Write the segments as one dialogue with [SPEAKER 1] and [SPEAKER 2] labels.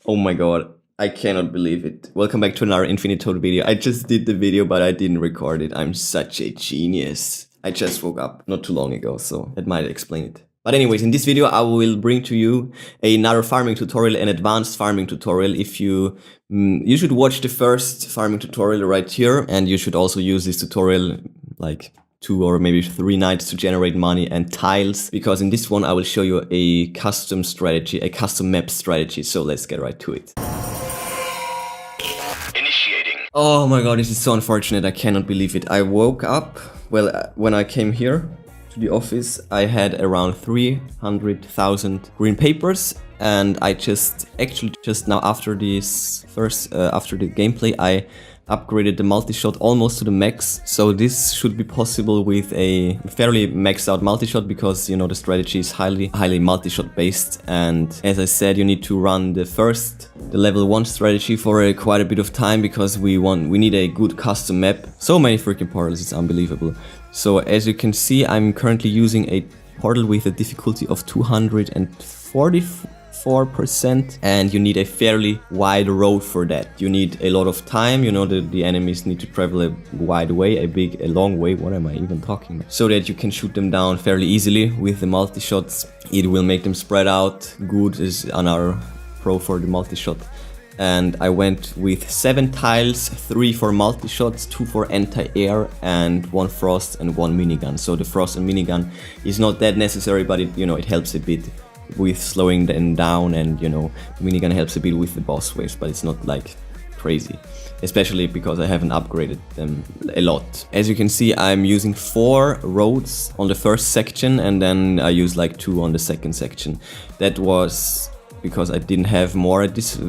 [SPEAKER 1] Oh my god, I cannot believe it. Welcome back to another Infinitode video. I just did the video, but I didn't record it. I'm such a genius. I just woke up not too long ago, so that might explain it. But anyways, in this video, I will bring to you another farming tutorial, an advanced farming tutorial. If you should watch the first farming tutorial right here, and you should also use this tutorial like 2 or maybe 3 nights to generate money and tiles, because in this one I will show you a custom strategy, a custom map strategy. So let's get right to it. Initiating. Oh my god, this is so unfortunate. I cannot believe it. I woke up, well, when I came here to the office, I had around 300,000 green papers, and I just now after this after the gameplay, I upgraded the multi-shot almost to the max. So this should be possible with a fairly maxed out multi-shot, because you know the strategy is highly multi-shot based. And as I said, you need to run the level 1 strategy for quite a bit of time, because we need a good custom map. So many freaking portals, it's unbelievable. So as you can see, I'm currently using a portal with a difficulty of 244%, and you need a fairly wide road for that. You need a lot of time, you know, the enemies need to travel a wide way, a long way, what am I even talking about? So that you can shoot them down fairly easily with the multi-shots. It will make them spread out. Good is another pro for the multi-shot. And I went with 7 tiles, 3 for multi-shots, 2 for anti-air, and 1 frost and 1 minigun. So the frost and minigun is not that necessary, but it helps a bit with slowing them down, and the minigun helps a bit with the boss waves, but it's not like crazy, especially because I haven't upgraded them a lot. As you can see, I'm using 4 roads on the first section, and then I use like 2 on the second section. That was because I didn't have more at this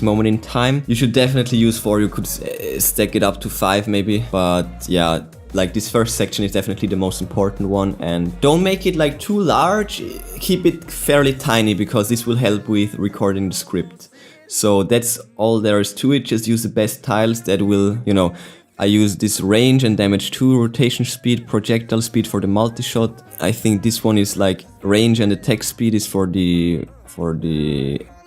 [SPEAKER 1] moment in time. You should definitely use 4. You could stack it up to 5 maybe, but yeah, like this first section is definitely the most important one. And don't make it like too large, keep it fairly tiny, because this will help with recording the script. So that's all there is to it. Just use the best tiles that will, I use this range and damage 2, rotation speed, projectile speed for the multi-shot. I think this one is like range, and attack speed is for the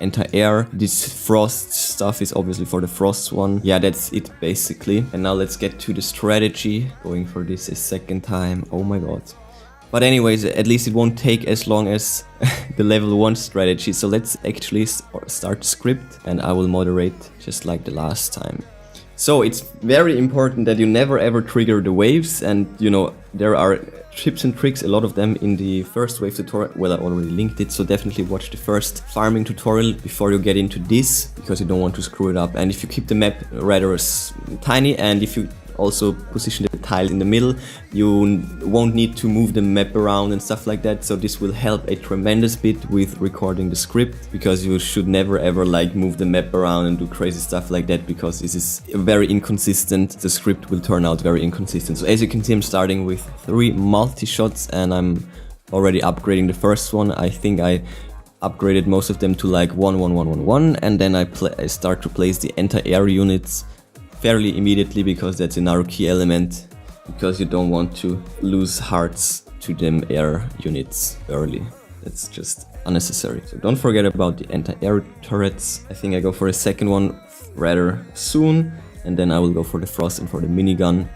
[SPEAKER 1] anti-air. This frost stuff is obviously for the frost one. Yeah, that's it basically. And now let's get to the strategy. Going for this a second time. Oh my god. But anyways, at least it won't take as long as the level 1 strategy. So let's actually start the script, and I will moderate just like the last time. So it's very important that you never ever trigger the waves, and there are tips and tricks, a lot of them in the first wave tutorial. Well, I already linked it, so definitely watch the first farming tutorial before you get into this, because you don't want to screw it up. And if you keep the map rather tiny, and if you also position the tiles in the middle, you won't need to move the map around and stuff like that. So this will help a tremendous bit with recording the script, because you should never ever like move the map around and do crazy stuff like that, because this is very inconsistent. The script will turn out very inconsistent. So as you can see, I'm starting with 3 multi-shots, and I'm already upgrading the first one. I think I upgraded most of them to like 1, 1, 1, 1, 1, and then I start to place the anti-air units fairly immediately, because that's another key element, because you don't want to lose hearts to them air units early. That's just unnecessary. So don't forget about the anti-air turrets. I think I go for a second one rather soon, and then I will go for the frost and for the minigun.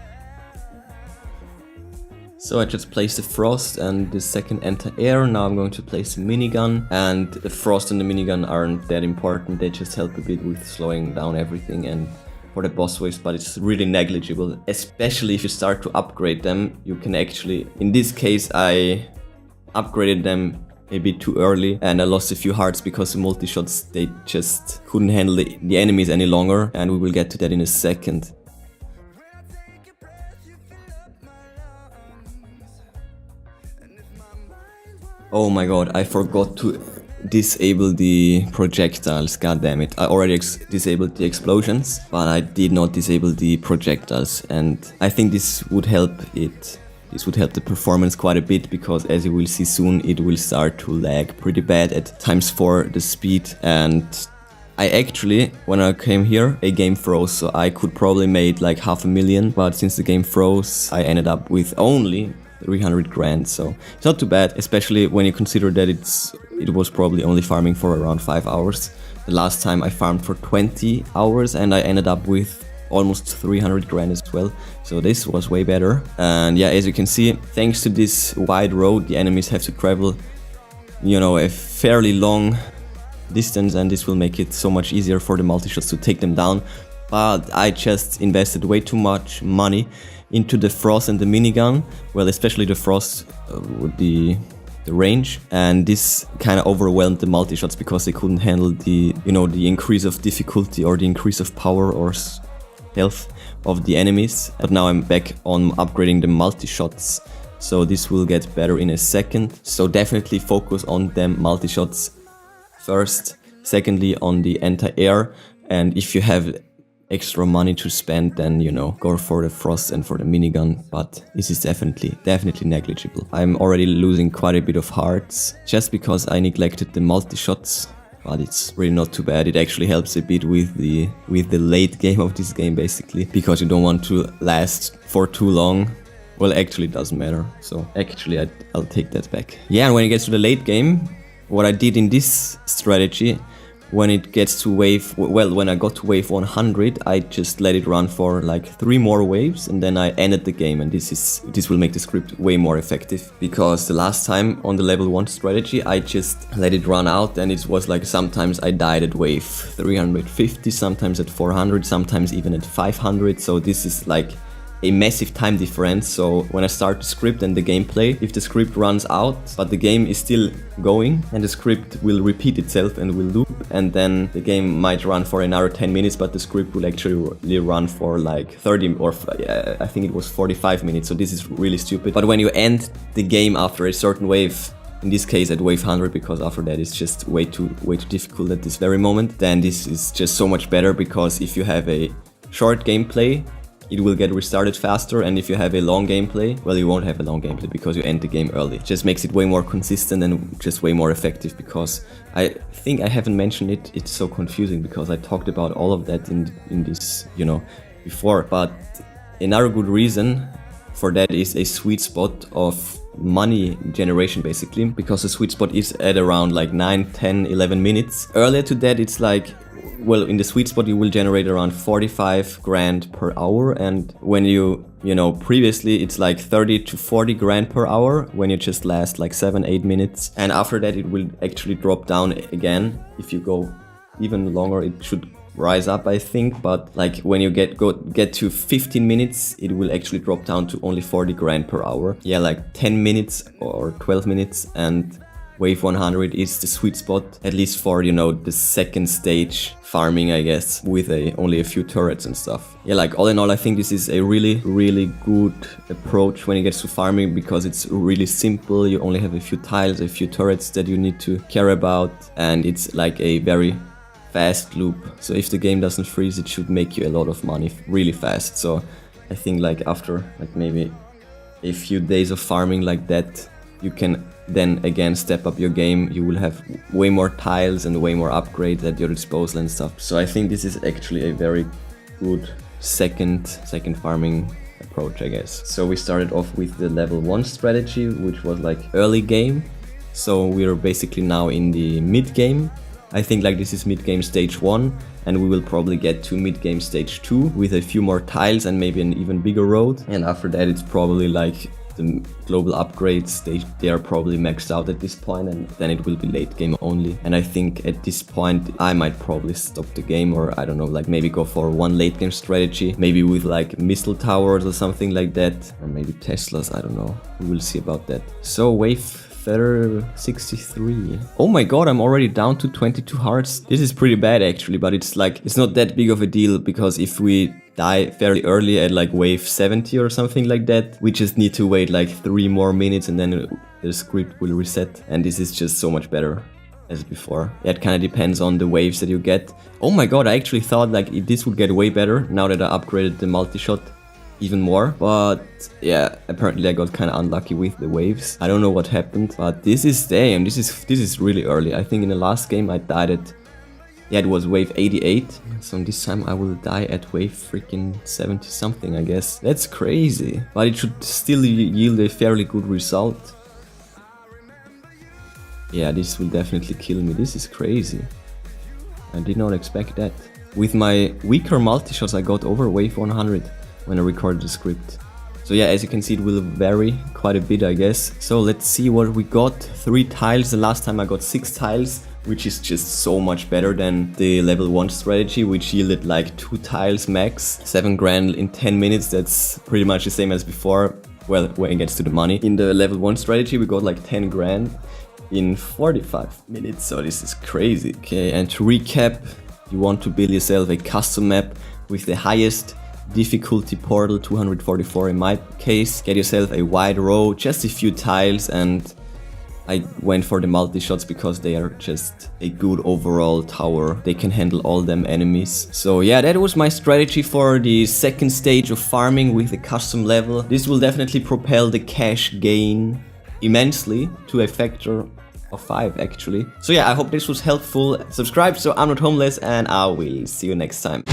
[SPEAKER 1] So I just placed the frost and the second anti-air. Now I'm going to place the minigun, and the frost and the minigun aren't that important. They just help a bit with slowing down everything and for the boss waves, but it's really negligible, especially if you start to upgrade them. You can actually, in this case, I upgraded them a bit too early, and I lost a few hearts because the multi-shots, they just couldn't handle the enemies any longer, and we will get to that in a second. Oh my god, I forgot to disable the projectiles, god damn it. I already disabled the explosions, but I did not disable the projectiles, and I think this would help it. This would help the performance quite a bit, because as you will see soon, it will start to lag pretty bad at ×4 the speed. And I actually, when I came here, a game froze, so I could probably made like 500,000, but since the game froze, I ended up with only 300 grand, so it's not too bad, especially when you consider that it was probably only farming for around 5 hours. The last time I farmed for 20 hours and I ended up with almost 300 grand as well, so this was way better. And yeah, as you can see, thanks to this wide road, the enemies have to travel, you know, a fairly long distance, and this will make it so much easier for the multi-shots to take them down. But I just invested way too much money into the Frost and the minigun, well, especially the Frost with the range, and this kind of overwhelmed the multi-shots because they couldn't handle the, you know, the increase of difficulty or the increase of power or health of the enemies. But now I'm back on upgrading the multi-shots, so this will get better in a second. So definitely focus on them multi-shots first, secondly on the anti-air, and if you have extra money to spend, then, you know, go for the Frost and for the minigun, but this is definitely negligible. I'm already losing quite a bit of hearts just because I neglected the multi-shots, but it's really not too bad. It actually helps a bit with the late game of this game, basically, because you don't want to last for too long. Well, actually it doesn't matter, so actually I'll take that back. Yeah, and when it gets to the late game, what I did in this strategy, when it gets to wave, well, when I got to wave 100, I just let it run for like 3 more waves, and then I ended the game, and this will make the script way more effective, because the last time on the level 1 strategy, I just let it run out, and it was like sometimes I died at wave 350, sometimes at 400, sometimes even at 500, so this is like a massive time difference. So when I start the script and the gameplay, if the script runs out but the game is still going, and the script will repeat itself and will loop, and then the game might run for another 10 minutes, but the script will actually run for like 30 or I think it was 45 minutes, so this is really stupid. But when you end the game after a certain wave, in this case at wave 100, because after that it's just way too difficult at this very moment, then this is just so much better, because if you have a short gameplay, it will get restarted faster, and if you have a long gameplay, well, you won't have a long gameplay because you end the game early. It just makes it way more consistent and just way more effective, because I think I haven't mentioned it. It's so confusing because I talked about all of that in this, you know, before. But another good reason for that is a sweet spot of money generation, basically, because the sweet spot is at around like 9, 10, 11 minutes. Earlier to that, it's like, well, in the sweet spot you will generate around 45 grand per hour, and when you know, previously it's like 30 to 40 grand per hour when you just last like 7-8 minutes, and after that it will actually drop down again. If you go even longer, it should rise up, I think, but like when you get to 15 minutes, it will actually drop down to only 40 grand per hour. Yeah, like 10 minutes or 12 minutes, and wave 100 is the sweet spot, at least for, you know, the second stage farming, I guess, with only a few turrets and stuff. Yeah, like all in all, I think this is a really good approach when it gets to farming, because it's really simple. You only have a few tiles, a few turrets that you need to care about, and it's like a very fast loop. So if the game doesn't freeze, it should make you a lot of money really fast. So I think like after like maybe a few days of farming like that, you can then again step up your game. You will have way more tiles and way more upgrades at your disposal and stuff. So I think this is actually a very good second farming approach, I guess. So we started off with the level 1 strategy, which was like early game. So we're basically now in the mid game. I think like this is mid game stage 1, and we will probably get to mid game stage 2 with a few more tiles and maybe an even bigger road. And after that it's probably like the global upgrades, they are probably maxed out at this point, and then it will be late game only. And I think at this point I might probably stop the game, or I don't know, like maybe go for one late game strategy, maybe with like missile towers or something like that, or maybe Teslas, I don't know, we will see about that. So wave feather 63. Oh my god, I'm already down to 22 hearts. This is pretty bad actually, but it's like, it's not that big of a deal, because if we die fairly early at like wave 70 or something like that, we just need to wait like 3 more minutes and then the script will reset, and this is just so much better as before. Yeah, it kind of depends on the waves that you get. Oh my god, I actually thought like this would get way better now that I upgraded the multi-shot even more, but yeah, apparently I got kind of unlucky with the waves. I don't know what happened, but this is really early. I think in the last game I died at Yeah, it was wave 88. So this time I will die at wave freaking 70 something, I guess. That's crazy. But it should still yield a fairly good result. Yeah, this will definitely kill me. This is crazy. I did not expect that. With my weaker multi-shots I got over wave 100 when I recorded the script. So yeah, as you can see, it will vary quite a bit, I guess. So let's see what we got. 3 tiles. The last time I got 6 tiles, which is just so much better than the level 1 strategy, which yielded like 2 tiles max. 7 grand in 10 minutes. That's pretty much the same as before. Well, when it gets to the money. In the level 1 strategy, we got like 10 grand in 45 minutes. So this is crazy. Okay, and to recap, you want to build yourself a custom map with the highest difficulty portal, 244 in my case. Get yourself a wide row, just a few tiles, and I went for the multi-shots because they are just a good overall tower. They can handle all them enemies. So yeah, that was my strategy for the second stage of farming with the custom level. This will definitely propel the cash gain immensely to a factor of 5 actually. So yeah, I hope this was helpful. Subscribe so I'm not homeless, and I will see you next time.